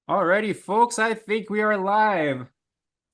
Alrighty, folks, I think we are live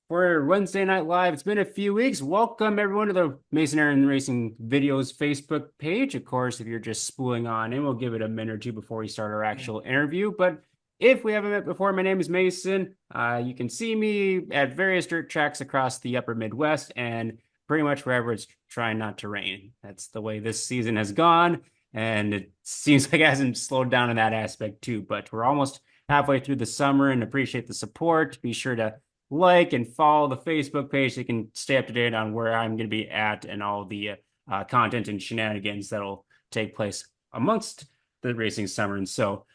for Wednesday Night Live. It's been a few weeks. Welcome everyone to the Mason Aaron Racing Videos Facebook page. Of course, if you're just spooling on in, we'll give it a minute or two before we start our actual interview. But if we haven't met before, my name is Mason. You can see me at various dirt tracks across the upper Midwest and pretty much wherever it's trying not to rain. That's the way this season has gone, and it seems like it hasn't slowed down in that aspect too. But we're almost halfway through the summer and appreciate the support. Be sure to like and follow the Facebook page so you can stay up to date on where I'm going to be at and all the content and shenanigans that'll take place amongst the racing summer. And so,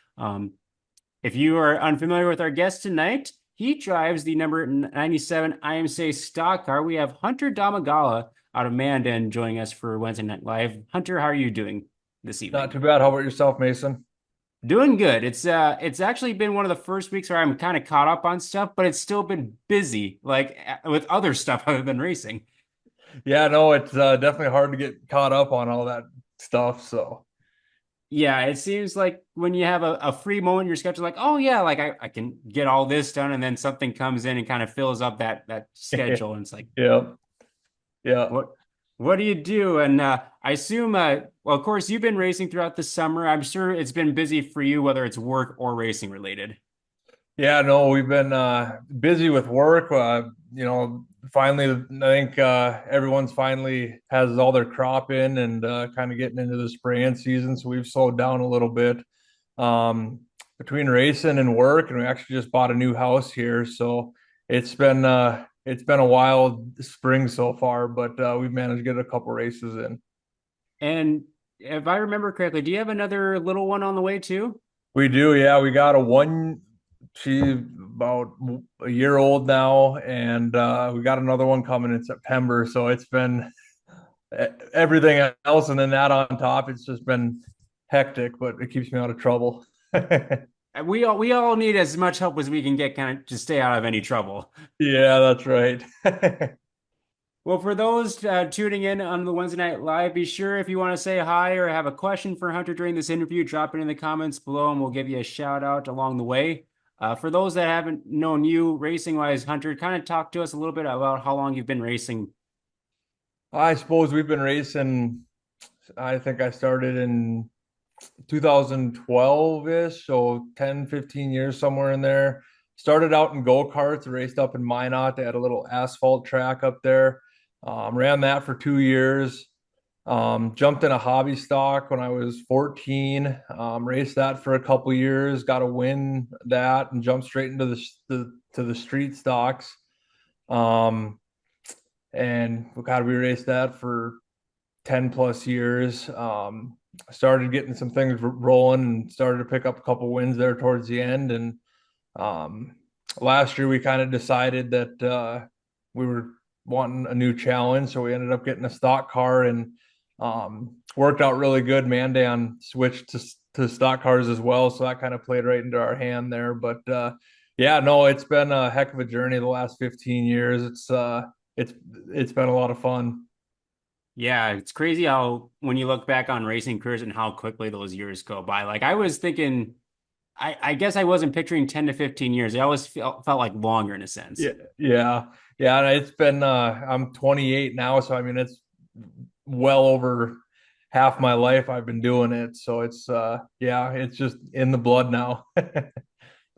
if you are unfamiliar with our guest tonight, he drives the number 97 IMCA stock car. We have Hunter Domagala out of Mandan joining us for Wednesday Night Live. Hunter, how are you doing this Not evening? too bad. How about yourself, Mason? Doing good. It's actually been one of the first weeks where I'm kind of caught up on stuff, but it's still been busy, like with other stuff other than racing. Yeah, no, it's definitely hard to get caught up on all that stuff. So, Yeah, it seems like when you have a free moment in your schedule, like, oh yeah, like I can get all this done, and then something comes in and kind of fills up that schedule, and it's like, yeah, yeah, what what do you do? And I assume, well, of course, you've been racing throughout the summer. I'm sure it's been busy for you, whether it's work or racing related. yeah. No, we've been busy with work. Finally, I think everyone's finally has all their crop in and kind of getting into the spraying season. So we've slowed down a little bit um, between racing and work, and we actually just bought a new house here. So it's been a wild spring so far, but we've managed to get a couple races in. And if I remember correctly, do you have another little one on the way too? We do, yeah. We got a one. She's about a year old now, and we got another one coming in September. So it's been everything else, and then that on top. It's just been hectic, but it keeps me out of trouble. We all need as much help as we can get, kind of to stay out of any trouble. Yeah, that's right. Well, for those tuning in on the Wednesday Night Live, be sure if you want to say hi or have a question for Hunter during this interview, drop it in the comments below and we'll give you a shout out along the way. For those that haven't known you racing wise, Hunter, kind of talk to us a little bit about how long you've been racing. I suppose we've been racing. I think I started in 2012-ish, so 10, 15 years somewhere in there. Started out in go-karts, raced up in Minot. They had a little asphalt track up there. Ran that for 2 years. Jumped in a hobby stock when I was 14. Raced that for a couple years, got a win that, and jumped straight into the street stocks. Um, and God, we raced that for 10 plus years. Started getting some things rolling and started to pick up a couple wins there towards the end. And um, last year we kind of decided that we were wanting a new challenge. So we ended up getting a stock car and worked out really good. Mandan switched to stock cars as well. So that kind of played right into our hand there. But yeah, no, it's been a heck of a journey the last 15 years. It's it's been a lot of fun. Yeah, it's crazy how when you look back on racing careers and how quickly those years go by. Like I was thinking, I guess I wasn't picturing 10 to 15 years. It always felt like longer in a sense. Yeah, yeah, yeah. And it's been I'm 28 now, so I mean it's well over half my life I've been doing it. So it's yeah, it's just in the blood now.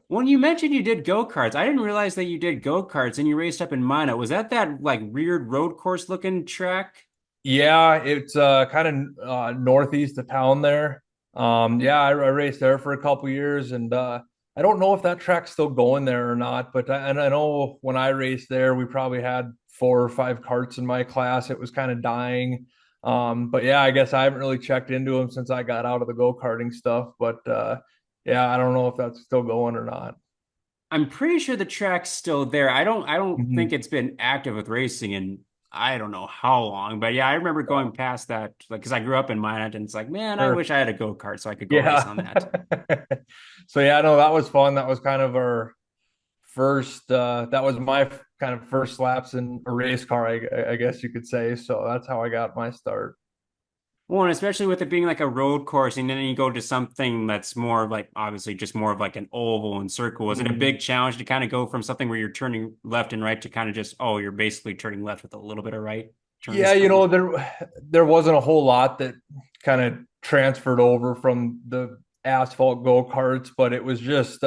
When you mentioned you did go-karts, I didn't realize that you did go-karts and you raced up in Minot. Was that like weird road course looking track? Yeah, it's kind of northeast of town there. Yeah, I raced there for a couple years, and I don't know if that track's still going there or not. But and I know when I raced there, we probably had 4 or 5 carts in my class. It was kind of dying. But yeah, I guess I haven't really checked into them since I got out of the go-karting stuff. But yeah, I don't know if that's still going or not. I'm pretty sure the track's still there. I don't think Mhm. it's been active with racing in I don't know how long. But yeah, I remember Yeah, going past that like because I grew up in Minot and it's like, man, I sure. wish I had a go-kart so I could go race Yeah. on that. So yeah, no, that was fun. That was kind of our first that was my kind of first laps in a race car, I guess you could say. So that's how I got my start. Well, and especially with it being like a road course, and then you go to something that's more like obviously just more of like an oval and circle. Is it a Mhm. big challenge to kind of go from something where you're turning left and right to kind of just, oh, you're basically turning left with a little bit of right Yeah, turns going? there wasn't a whole lot that kind of transferred over from the asphalt go-karts, but it was just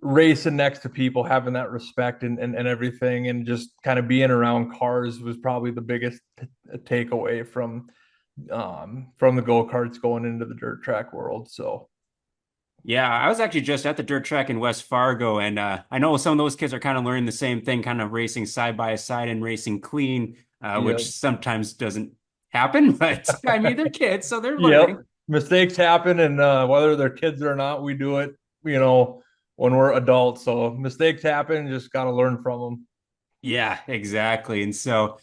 racing next to people, having that respect and everything, and just kind of being around cars was probably the biggest takeaway from the go-karts going into the dirt track world. So Yeah, I was actually just at the dirt track in West Fargo, and I know some of those kids are kind of learning the same thing, kind of racing side by side and racing clean, yeah. which sometimes doesn't happen. But I mean, they're kids, so they're Yep. learning. Mistakes happen, and whether they're kids or not, we do it, you know, when we're adults. So mistakes happen, just got to learn from them. Yeah, exactly. And so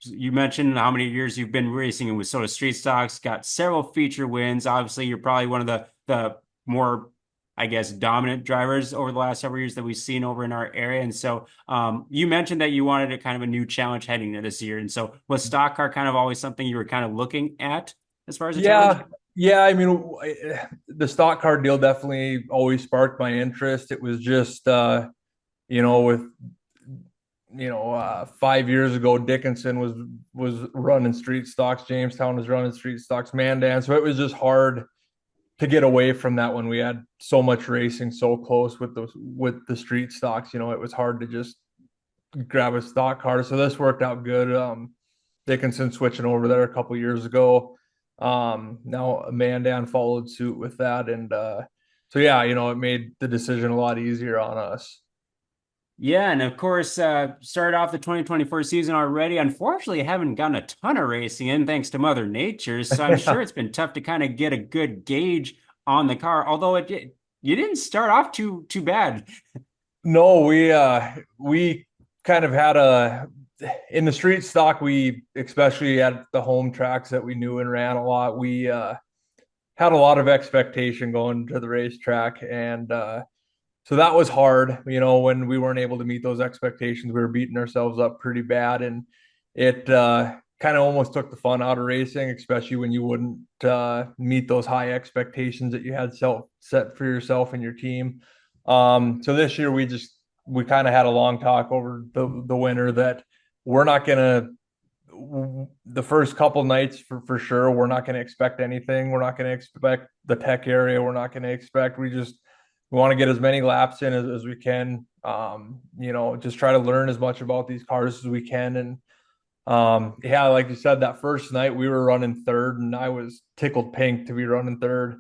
you mentioned how many years you've been racing with sort of street stocks, got several feature wins. Obviously, you're probably one of the more, I guess, dominant drivers over the last several years that we've seen over in our area. And so you mentioned that you wanted a kind of a new challenge heading into this year. And so was stock car kind of always something you were kind of looking at as far as a challenge? Yeah, yeah. I mean, the stock car deal definitely always sparked my interest. It was just, with 5 years ago, Dickinson was running street stocks, Jamestown was running street stocks, Mandan. So it was just hard to get away from that when we had so much racing so close with the street stocks. It was hard to just grab a stock car. So this worked out good. Dickinson switching over there a couple years ago. Now Mandan followed suit with that, and so yeah, it made the decision a lot easier on us. Yeah, and of course, started off the 2024 season already. Unfortunately, I haven't gotten a ton of racing in thanks to Mother Nature, so I'm sure it's been tough to kind of get a good gauge on the car. Although you didn't start off too bad. No, we kind of had a in the street stock. We especially at the home tracks that we knew and ran a lot. We had a lot of expectation going to the racetrack, and so that was hard. When we weren't able to meet those expectations, we were beating ourselves up pretty bad, and it kind of almost took the fun out of racing, especially when you wouldn't meet those high expectations that you had set for yourself and your team. So this year we kind of had a long talk over the winter that we're not gonna the first couple nights for sure. We're not going to expect anything. We're not going to expect the tech area. We're not going to expect. We want to get as many laps in as we can. Just try to learn as much about these cars as we can. And yeah, like you said, that first night we were running third, and I was tickled pink to be running third.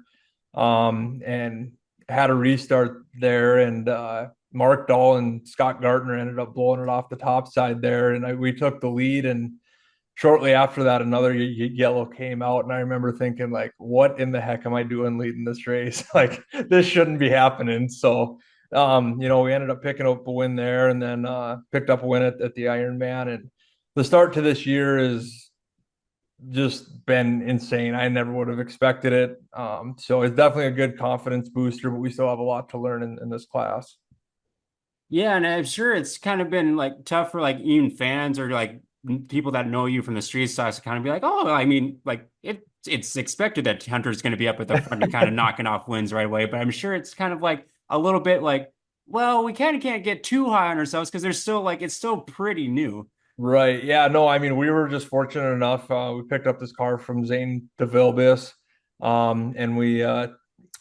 And had a restart there, and Mark Dahl and Scott Gartner ended up blowing it off the top side there, and we took the lead. And shortly after that, another yellow came out, and I remember thinking, like, what in the heck am I doing leading this race? Like, this shouldn't be happening. So, we ended up picking up a win there, and then picked up a win at the Ironman. And the start to this year is just been insane. I never would have expected it. So it's definitely a good confidence booster, but we still have a lot to learn in this class. Yeah, and I'm sure it's kind of been like tough for like even fans or like people that know you from the street stocks to kind of be like, oh, I mean, like it's expected that Hunter's going to be up at the front and kind of knocking off wins right away. But I'm sure it's kind of like a little bit like, well, we kind of can't get too high on ourselves because there's still like it's still pretty new. Right. Yeah. No, I mean, we were just fortunate enough. We picked up this car from Zane DeVilbiss, and we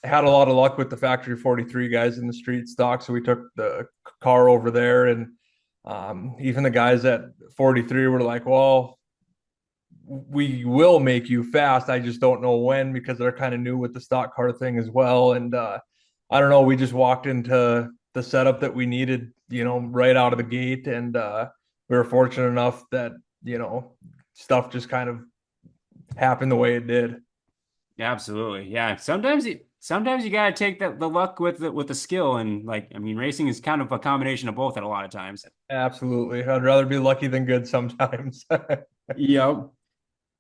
had a lot of luck with the factory 43 guys in the street stock. So we took the car over there, and even the guys at 43 were like, well, we will make you fast. I just don't know when, because they're kind of new with the stock car thing as well. And I don't know. We just walked into the setup that we needed, right out of the gate, and we were fortunate enough that stuff just kind of happened the way it did. Absolutely. Yeah. Sometimes you gotta take the luck with the skill and like I mean racing is kind of a combination of both at a lot of times. Absolutely. I'd rather be lucky than good sometimes. Yep.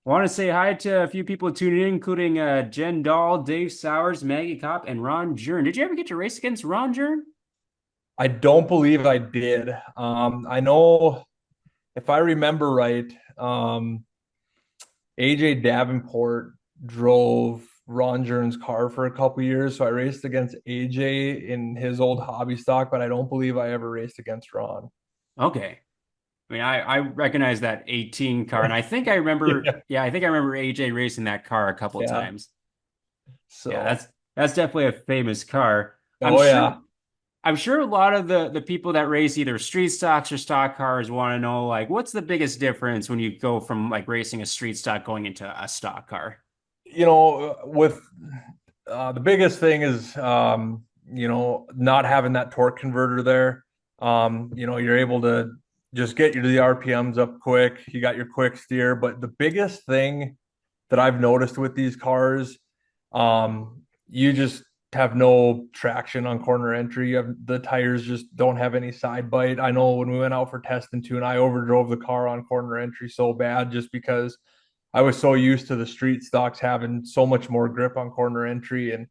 Want to say hi to a few people tuning in, including Jen Dahl, Dave Sowers, Maggie Kopp, and Ron Jern. Did you ever get to race against Ron Jern? I don't believe I did. I know, if I remember right, AJ Davenport drove Ron Jern's car for a couple years, so I raced against AJ in his old hobby stock, but I don't believe I ever raced against Ron. Okay. I mean, I recognize that 18 car, and I think I remember, Yeah. yeah, I think I remember AJ racing that car a couple of Yeah. times. Yeah, So, that's definitely a famous car. I'm oh sure yeah. I'm sure a lot of the people that race either street stocks or stock cars want to know like what's the biggest difference when you go from like racing a street stock going into a stock car? With the biggest thing is, not having that torque converter there. You're able to just get the RPMs up quick. You got your quick steer, but the biggest thing that I've noticed with these cars, you just have no traction on corner entry. You have the tires just don't have any side bite. I know when we went out for test and tune, I overdrove the car on corner entry so bad just because I was so used to the street stocks having so much more grip on corner entry, and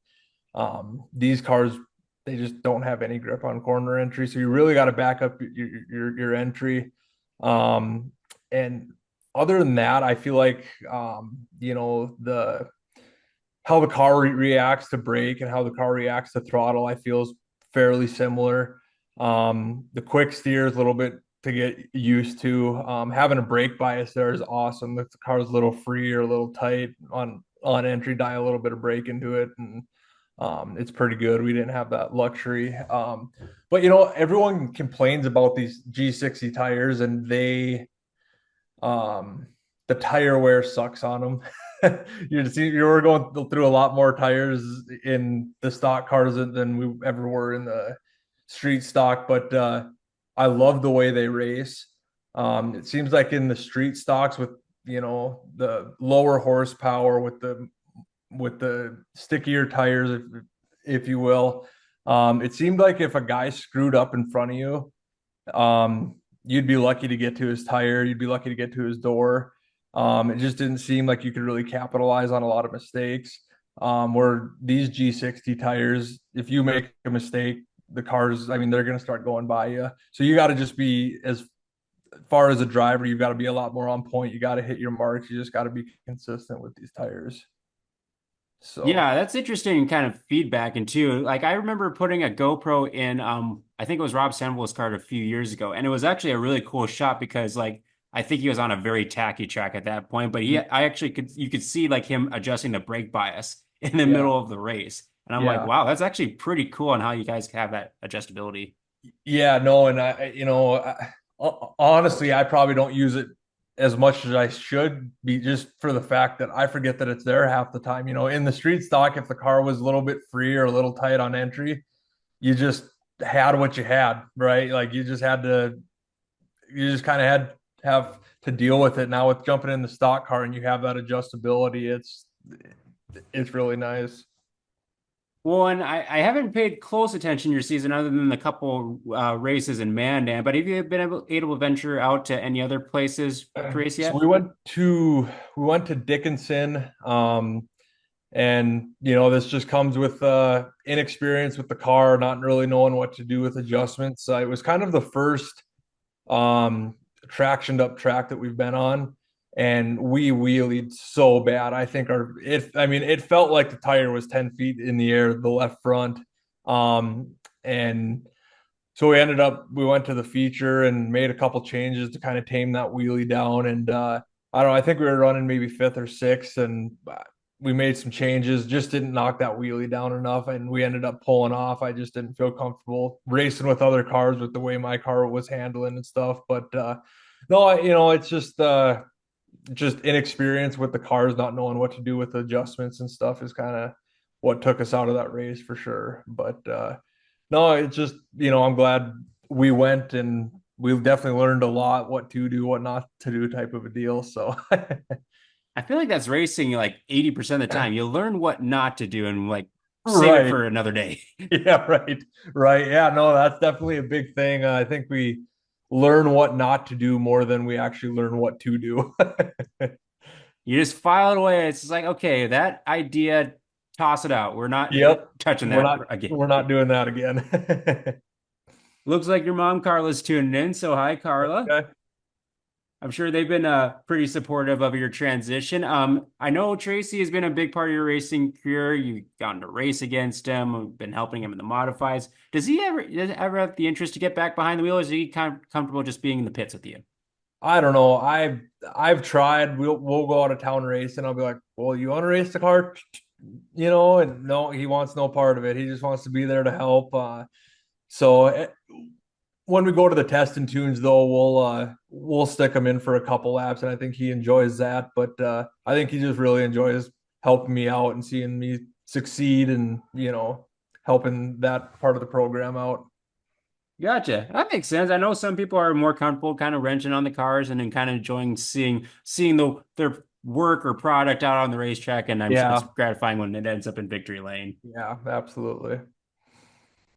these cars they just don't have any grip on corner entry. So you really got to back up your entry. Um, and other than that, I feel like the how the car reacts to brake and how the car reacts to throttle, I feel is fairly similar. The quick steer is a little bit to get used to. Having a brake bias there is awesome. If the car's a little free or a little tight on entry, die a little bit of brake into it, and it's pretty good. We didn't have that luxury. But everyone complains about these G60 tires, and um, the tire wear sucks on them. You were going through a lot more tires in the stock cars than we ever were in the street stock, but I love the way they race. It seems like in the street stocks with the lower horsepower with the stickier tires, if you will. It seemed like if a guy screwed up in front of you, you'd be lucky to get to his tire. You'd be lucky to get to his door. It just didn't seem like you could really capitalize on a lot of mistakes. Where these G60 tires, if you make a mistake, the cars, I mean, they're going to start going by you. So you got to just be as far as a driver, you've got to be a lot more on point. You got to hit your marks. You just got to be consistent with these tires. So, Yeah, that's interesting kind of feedback and too. Like I remember putting a GoPro in I think it was Rob Sandoval's car a few years ago, and it was actually a really cool shot because like I think he was on a very tacky track at that point, but he I actually could you could see like him adjusting the brake bias in the yeah, middle of the race. And I'm like, yeah. wow, that's actually pretty cool on how you guys have that adjustability. Yeah, no, and honestly, I probably don't use it as much as I should be just for the fact that I forget that it's there half the time. In the street stock, if the car was a little bit free or a little tight on entry, you just had what you had, right? Like you just kind of had have to deal with it. Now with jumping in the stock car and you have that adjustability, it's really nice. Well, and I haven't paid close attention to your season other than the couple races in Mandan, but have you been able to venture out to any other places to race So yet? we went to Dickinson, and this just comes with inexperience with the car, not really knowing what to do with adjustments. It was kind of the first tractioned up track that we've been on, and we wheelied so bad. I think I mean, it felt like the tire was 10 feet in the air, the left front. And so we went to the feature and made a couple changes to kind of tame that wheelie down. And I don't know, I think we were running maybe fifth or sixth, and we made some changes, just didn't knock that wheelie down enough. And we ended up pulling off. I just didn't feel comfortable racing with other cars with the way my car was handling and stuff. But no, it's just inexperience with the cars, not knowing what to do with adjustments and stuff is kind of what took us out of that race for sure. But no, it's just, I'm glad we went, and we definitely learned a lot what to do, what not to do type of a deal. So, I feel like that's racing like 80% of the time. You learn what not to do and like save it right. for another day. Yeah, right. Right. Yeah, no, that's definitely a big thing. I think we learn what not to do more than we actually learn what to do. You just file it away. It's just like, okay, that idea, toss it out. We're not Yep. touching We're that not again. we're not doing that again. Looks like your mom, Carla's tuning in. So hi, Carla. Okay. I'm sure they've been pretty supportive of your transition. I know Tracy has been a big part of your racing career. You've gotten to race against him, been helping him in the modifieds. Does he ever have the interest to get back behind the wheel, or is he kind of comfortable just being in the pits with you? I don't know. I've tried. We'll go out of town race, and I'll be like, "Well, you want to race the car?" And no, he wants no part of it. He just wants to be there to help. So when we go to the test and tunes, though, we'll stick him in for a couple laps, and I think he enjoys that. But I think he just really enjoys helping me out and seeing me succeed, and helping that part of the program out. Gotcha. That makes sense. I know some people are more comfortable kind of wrenching on the cars and then kind of enjoying seeing their work or product out on the racetrack, and I'm sure it's Yeah, gratifying when it ends up in victory lane. yeah, absolutely.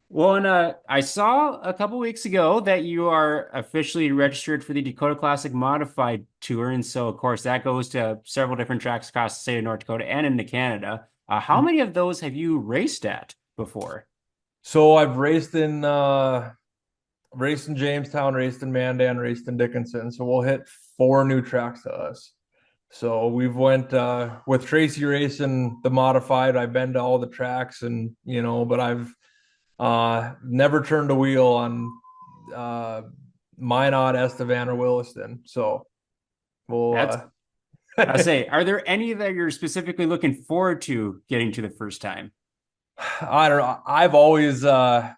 Well, and I saw a couple weeks ago that you are officially registered for the Dakota Classic Modified Tour, and so of course that goes to several different tracks across the state of North Dakota and into Canada. How many of those have you raced at before? So I've raced in Jamestown, raced in Mandan, raced in Dickinson. So we'll hit four new tracks to us. So we've went with Tracy racing the modified. I've been to all the tracks, and but I've never turned a wheel on Minot, Estevan, or Williston. So we'll That's I say, are there any that you're specifically looking forward to getting to the first time? I don't know. I've always, a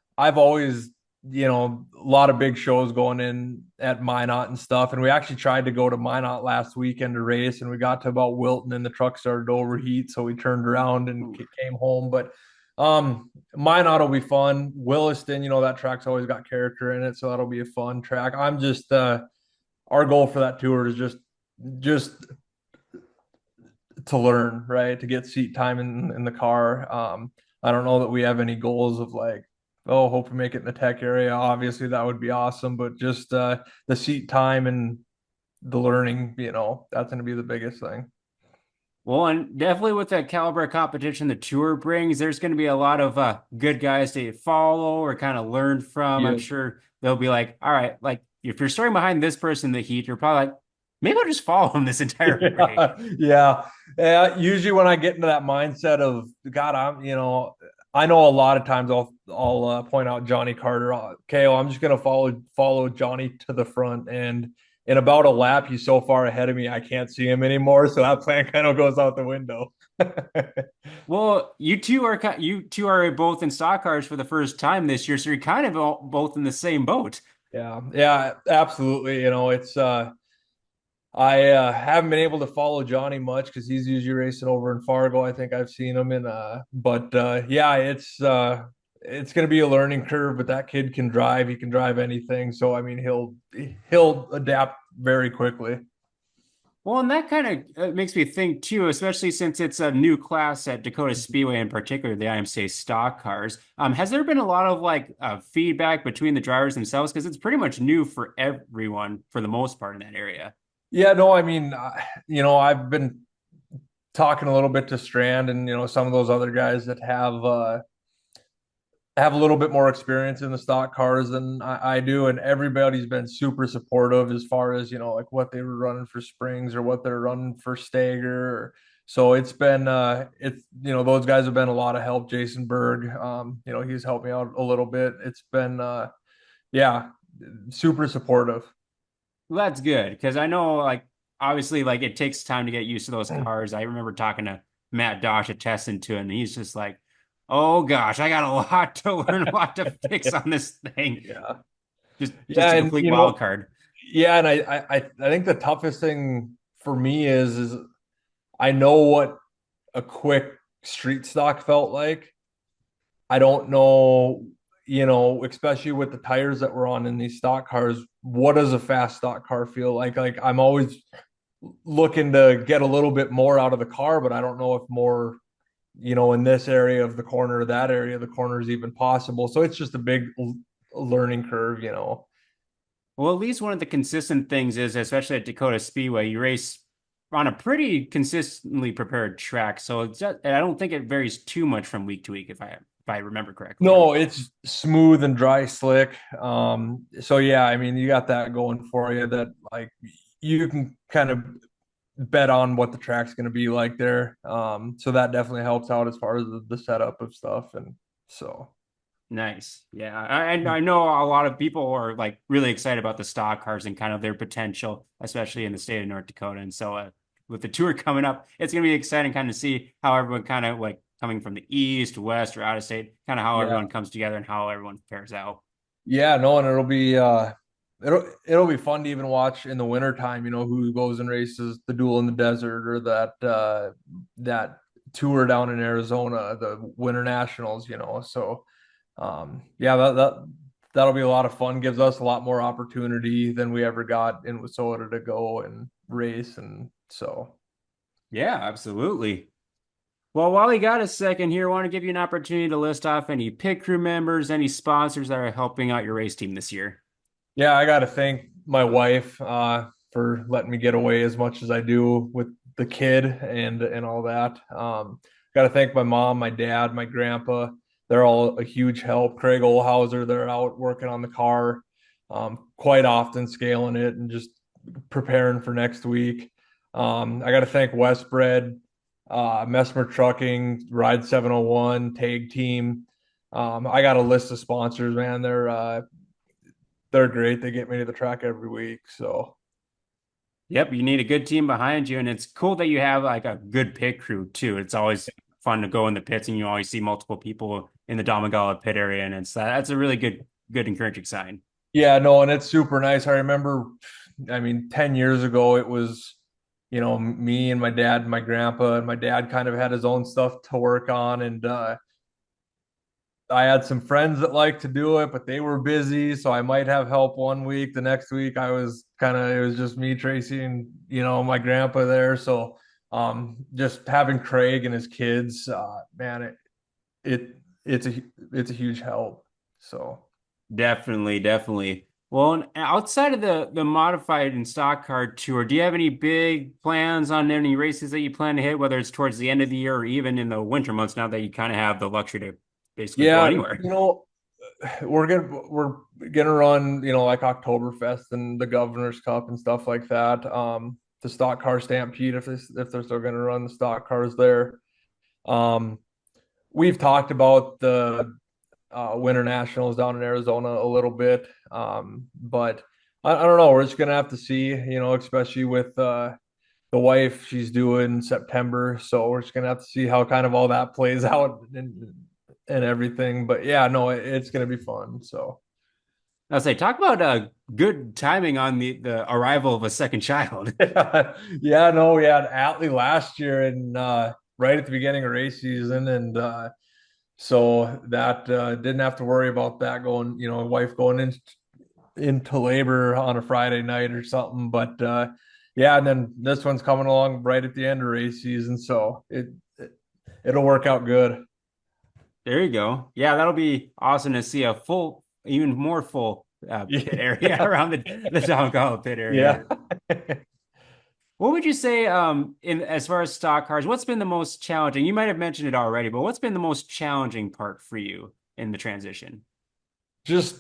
lot of big shows going in at Minot and stuff. And we actually tried to go to Minot last weekend to race, and we got to about Wilton, and the truck started to overheat, so we turned around and Ooh. came home. But Minot will be fun. Williston, that track's always got character in it, so that'll be a fun track. I'm just our goal for that tour is just to learn, right? To get seat time in the car. I don't know that we have any goals of like, oh, hope we make it in the tech area. Obviously, that would be awesome, but just the seat time and the learning, that's going to be the biggest thing. Well, and definitely with the caliber of competition the tour brings, there's going to be a lot of good guys to follow or kind of learn from. I'm Yeah. sure they'll be like, all right, like if you're starting behind this person in the heat, you're probably like, maybe I'll just follow him this entire race. Yeah, yeah. Usually when I get into that mindset of God, I know a lot of times I'll point out Johnny Carter. Okay, well, I'm just gonna follow Johnny to the front, and in about a lap, he's so far ahead of me, I can't see him anymore. So that plan kind of goes out the window. Well, you two are both in stock cars for the first time this year, so you're kind of both in the same boat. Yeah, yeah, absolutely. It's I haven't been able to follow Johnny much because he's usually racing over in Fargo. I think I've seen him in but yeah, it's gonna be a learning curve, but that kid can drive. He can drive anything. So I mean he'll adapt very quickly. Well, and that kind of makes me think too, especially since it's a new class at Dakota Speedway in particular, the IMCA stock cars. Has there been a lot of like feedback between the drivers themselves? Because it's pretty much new for everyone for the most part in that area. Yeah, no, I mean, I've been talking a little bit to Strand and some of those other guys that have a little bit more experience in the stock cars than I do, and everybody's been super supportive as far as like what they were running for springs or what they're running for stagger. So it's been it's those guys have been a lot of help. Jason Berg, he's helped me out a little bit. It's been yeah, super supportive. Well, that's good because I know like obviously like it takes time to get used to those cars. I remember talking to Matt Dosh at Tesson too, and he's just like, "Oh gosh, I got a lot to learn, a lot to fix on this thing." Yeah, Just yeah, a and complete wild card. yeah, and I think the toughest thing for me is I know what a quick street stock felt like. I don't know, especially with the tires that were on in these stock cars, what does a fast stock car feel like? Like I'm always looking to get a little bit more out of the car, but I don't know if more, in this area of the corner, or that area of the corner is even possible. So it's just a big learning curve. Well, at least one of the consistent things is, especially at Dakota Speedway, you race on a pretty consistently prepared track. So and I don't think it varies too much from week to week, if I remember correctly. No, it's smooth and dry slick. So yeah, I mean, you got that going for you that like you can kind of bet on what the track's going to be like there. So that definitely helps out as far as the setup of stuff. And so, Nice. Yeah. I know a lot of people are like really excited about the stock cars and kind of their potential, especially in the state of North Dakota. And so with the tour coming up, it's going to be exciting kind of see how everyone kind of like coming from the east, west, or out of state, kind of how yeah. everyone comes together and how everyone pairs out. Yeah, no, and it'll be fun to even watch in the winter time, who goes and races the duel in the desert or that tour down in Arizona, the Winter Nationals. So yeah, that'll be a lot of fun. Gives us a lot more opportunity than we ever got in Wissota to go and race. And so Yeah, absolutely. Well, while we got a second here, I want to give you an opportunity to list off any pit crew members, any sponsors that are helping out your race team this year. yeah, I got to thank my wife for letting me get away as much as I do with the kid and all that. Got to thank my mom, my dad, my grandpa. They're all a huge help. Craig Olhauser, they're out working on the car quite often, scaling it and just preparing for next week. I got to thank Westbred, Mesmer Trucking, Ride 701, Tag Team. I got a list of sponsors, man. They're great. They get me to the track every week. So Yep, you need a good team behind you, and it's cool that you have like a good pit crew too. It's always fun to go in the pits, and you always see multiple people in the Domagala pit area, and that's a really good encouraging sign. yeah, no, and it's super nice. I remember, I mean, 10 years ago, it was, me and my dad and my grandpa, and my dad kind of had his own stuff to work on. And I had some friends that liked to do it, but they were busy. So I might have help one week. The next week, it was just me, Tracy, and, my grandpa there. So just having Craig and his kids, man, it, it's a huge help. So. Definitely, definitely. Well, and outside of the modified and stock car tour, do you have any big plans on any races that you plan to hit, whether it's towards the end of the year or even in the winter months now that you kind of have the luxury to basically go Yeah, anywhere? we're gonna run, like Oktoberfest and the Governor's Cup and stuff like that. The stock car stampede if they're still gonna run the stock cars there. Um, we've talked about the Winter Nationals down in Arizona a little bit. But I don't know. We're just gonna have to see, especially with the wife she's due in September. So we're just gonna have to see how kind of all that plays out and everything. But yeah, no, it's gonna be fun. So I'll say, talk about good timing on the arrival of a second child. yeah, no, we had Atlee last year and right at the beginning of race season, and so that didn't have to worry about that going, wife going into labor on a Friday night or something. But yeah, and then this one's coming along right at the end of race season, so it'll work out good. There you go. Yeah, that'll be awesome to see a full, even more full pit area Yeah, around the Domagala pit area. yeah. What would you say, in as far as stock cars, what's been the most challenging? You might have mentioned it already, but what's been the most challenging part for you in the transition? Just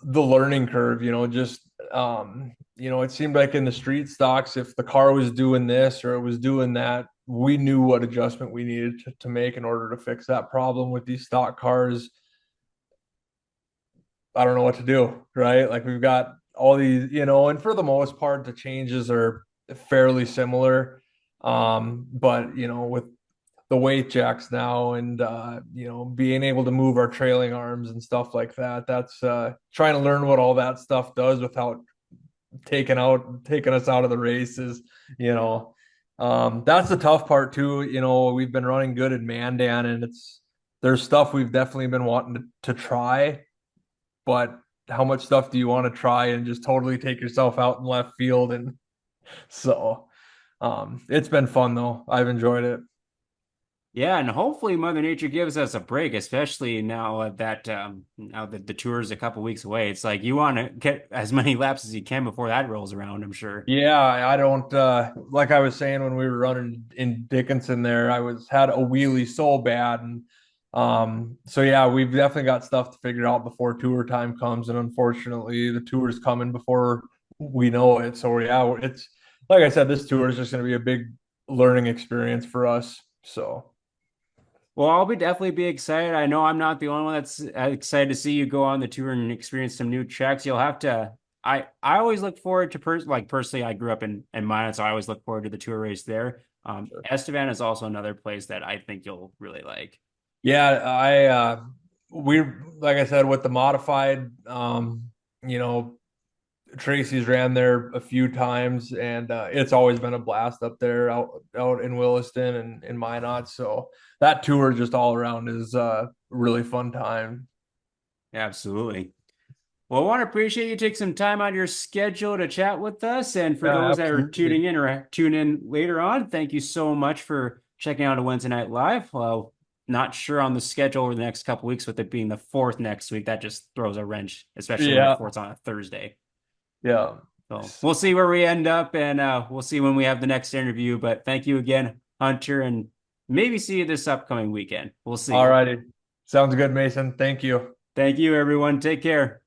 the learning curve, it seemed like in the street stocks, if the car was doing this or it was doing that, we knew what adjustment we needed to make in order to fix that problem. With these stock cars, I don't know what to do, right? Like we've got all these, and for the most part, the changes are fairly similar. But with the weight jacks now and being able to move our trailing arms and stuff like that, that's trying to learn what all that stuff does without taking us out of the races, you know. That's the tough part too. We've been running good in Mandan and there's stuff we've definitely been wanting to try, but how much stuff do you want to try and just totally take yourself out in left field? And so it's been fun though. I've enjoyed it. Yeah, and hopefully Mother Nature gives us a break, especially now that the tour is a couple weeks away. It's like you want to get as many laps as you can before that rolls around, I'm sure. Yeah, I don't like I was saying when we were running in Dickinson there, I was had a wheelie so bad. And so yeah, we've definitely got stuff to figure out before tour time comes. And unfortunately the tour is coming before we know it. So yeah, it's like I said, this tour is just going to be a big learning experience for us. So Well, I'll be definitely be excited. I know I'm not the only one that's excited to see you go on the tour and experience some new tracks. You'll have to. I always look forward to like personally. I grew up in Minot, so I always look forward to the tour race there. sure. Estevan is also another place that I think you'll really like. Yeah, we like I said with the modified, you know, Tracy's ran there a few times, and it's always been a blast up there, out in Williston and in Minot. So that tour just all around is really fun time. Absolutely. Well, I want to appreciate you take some time out of your schedule to chat with us. And for Yeah, those that are absolutely. tuning in or tune in later on, thank you so much for checking out a Wednesday Night Live. Well, not sure on the schedule over the next couple weeks with it being the fourth next week. That just throws a wrench, especially when the Yeah, fourth's on a Thursday. yeah. So we'll see where we end up and we'll see when we have the next interview. But thank you again, Hunter, and maybe see you this upcoming weekend. We'll All see. righty. Sounds good, Mason. Thank you. Thank you, everyone. Take care.